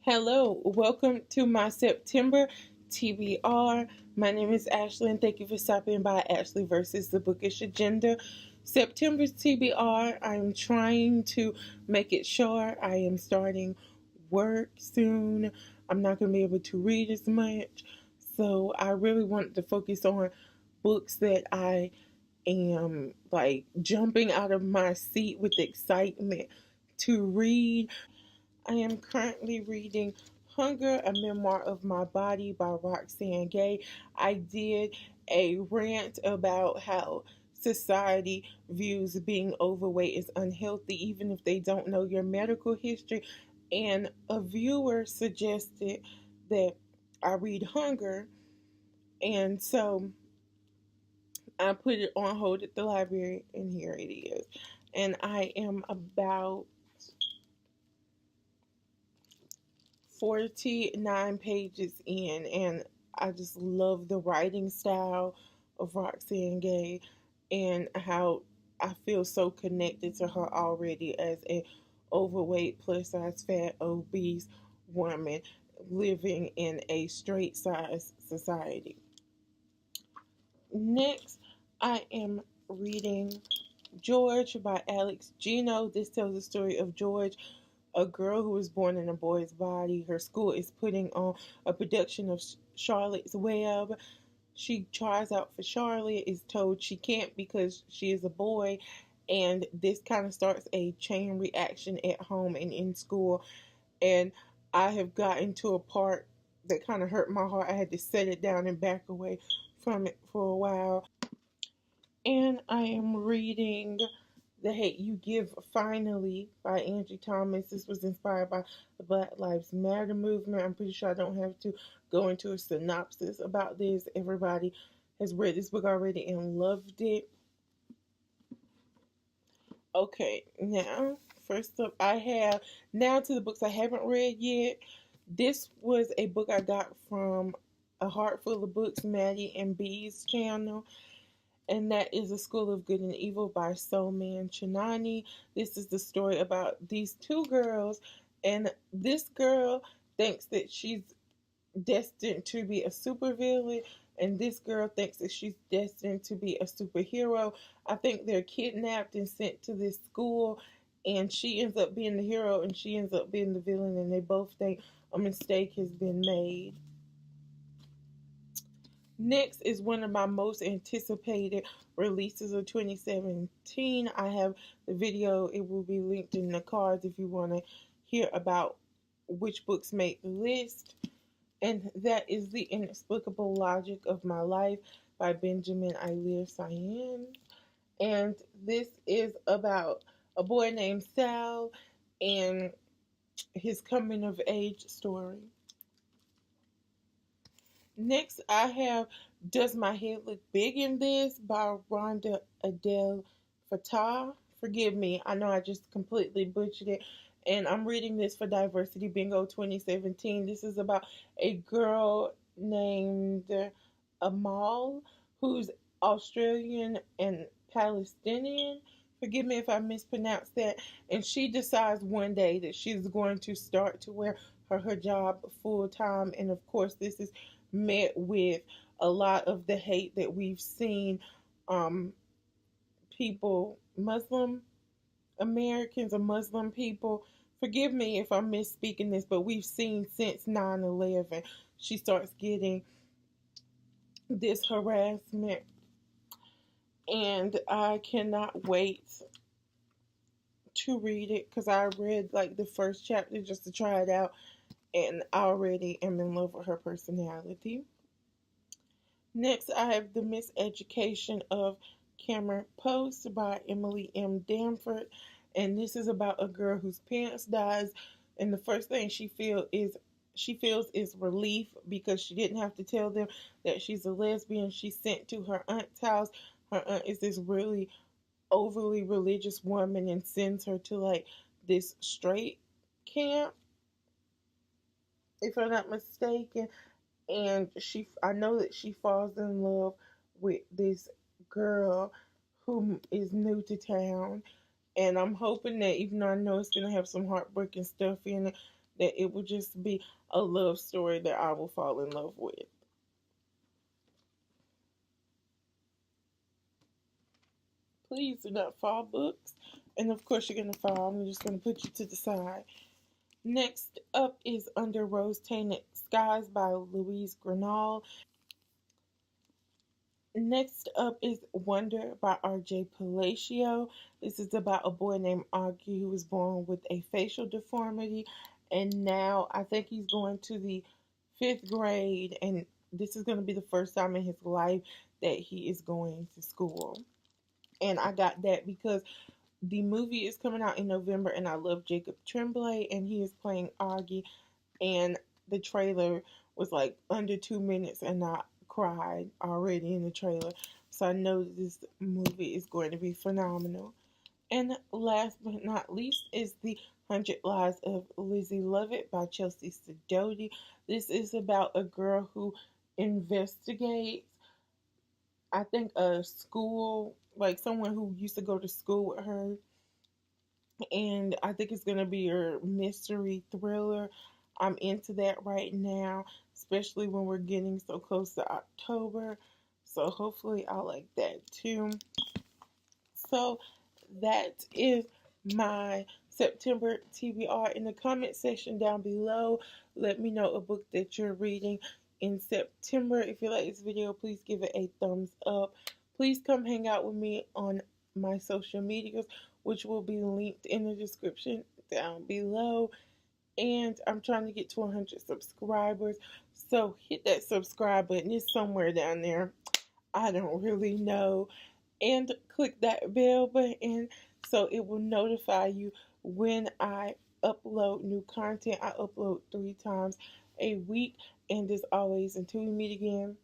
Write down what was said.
Hello, welcome to my September TBR. My name is Ashley, and thank you for stopping by Ashley versus the Bookish Agenda. September's TBR, I'm trying to make it short. I am starting work soon. I'm not going to be able to read as much, so I really wanted to focus on books that I am like jumping out of my seat with excitement to read. I am currently reading Hunger, a Memoir of My Body by Roxane Gay. I did a rant about how society views being overweight as unhealthy, even if they don't know your medical history. And a viewer suggested that I read Hunger, and so I put it on hold at the library, and here it is. And I am about 49 pages in, and I just love the writing style of Roxane Gay and how I feel so connected to her already as a overweight, plus size, fat, obese woman living in a straight size society. Next, I am reading George by Alex Gino. This tells the story of George, a girl who was born in a boy's body. Her school is putting on a production of Charlotte's Web. She tries out for Charlotte, is told she can't because she is a boy, and this kind of starts a chain reaction at home and in school. And I have gotten to a part that kind of hurt my heart. I had to set it down and back away from it for a while. And I am reading The Hate You Give Finally by Angie Thomas. This was inspired by the Black Lives Matter movement. I'm pretty sure I don't have to go into a synopsis about this. Everybody has read this book already and loved it. Okay, now, first up, I have now to the books I haven't read yet. This was a book I got from A Heart Full of Books, Maddie and B's channel, and that is A School of Good and Evil by Soman Chinani. This is the story about these two girls, and this girl thinks that she's destined to be a supervillain, and this girl thinks that she's destined to be a superhero. I think they're kidnapped and sent to this school, and she ends up being the hero, and she ends up being the villain, and they both think a mistake has been made. Next is one of my most anticipated releases of 2017. I have the video, it will be linked in the cards if you want to hear about which books made the list. And that is The Inexplicable Logic of My Life by Benjamin Alir Cyan. And this is about a boy named Sal and his coming of age story. Next, I have Does My Head Look Big in This by Rhonda Adele Fatah. Forgive me, I know I just completely butchered it. And I'm reading this for Diversity Bingo 2017. This is about a girl named Amal who's Australian and Palestinian. Forgive me if I mispronounced that. And she decides one day that she's going to start to wear her hijab full time. And of course, this is met with a lot of the hate that we've seen um, people, Muslim Americans or Muslim people. Forgive me if I'm misspeaking this, but we've seen since 9/11, she starts getting this harassment, and I cannot wait to read it because I read like the first chapter just to try it out, and I already am in love with her personality. Next, I have The Miseducation of Cameron Post by Emily M. Danford. And this is about a girl whose parents dies, and the first thing she feels is relief because she didn't have to tell them that she's a lesbian. She's sent to her aunt's house. Her aunt is this really overly religious woman and sends her to like this straight camp, if I'm not mistaken. And I know that she falls in love with this girl who is new to town, and I'm hoping that even though I know it's gonna have some heartbreaking stuff in it, that it will just be a love story that I will fall in love with. Please do not fall books. And of course, you're going to fall. I'm just going to put you to the side. Next up is Under Rose Tainted Skies by Louise Grenal. Next up is Wonder by R.J. Palacio. This is about a boy named Augie who was born with a facial deformity, and now I think he's going to the fifth grade, and this is going to be the first time in his life that he is going to school. And I got that because the movie is coming out in November, and I love Jacob Tremblay, and he is playing Augie, and the trailer was like under 2 minutes, and I cried already in the trailer. So I know this movie is going to be phenomenal. And last but not least is The 100 Lies of Lizzie Lovett by Chelsea Sidoti. This is about a girl who investigates, I think, a school, like someone who used to go to school with her, and I think it's gonna be a mystery thriller. I'm into that right now, especially when we're getting so close to October. So hopefully I like that too. So that is my September TBR. In the comment section down below, let me know a book that you're reading in September. If you like this video, please give it a thumbs up. Please come hang out with me on my social medias, which will be linked in the description down below. And I'm trying to get to 100 subscribers. So hit that subscribe button. It's somewhere down there. I don't really know. And click that bell button so it will notify you when I upload new content. I upload 3 times a week. And as always, until we meet again,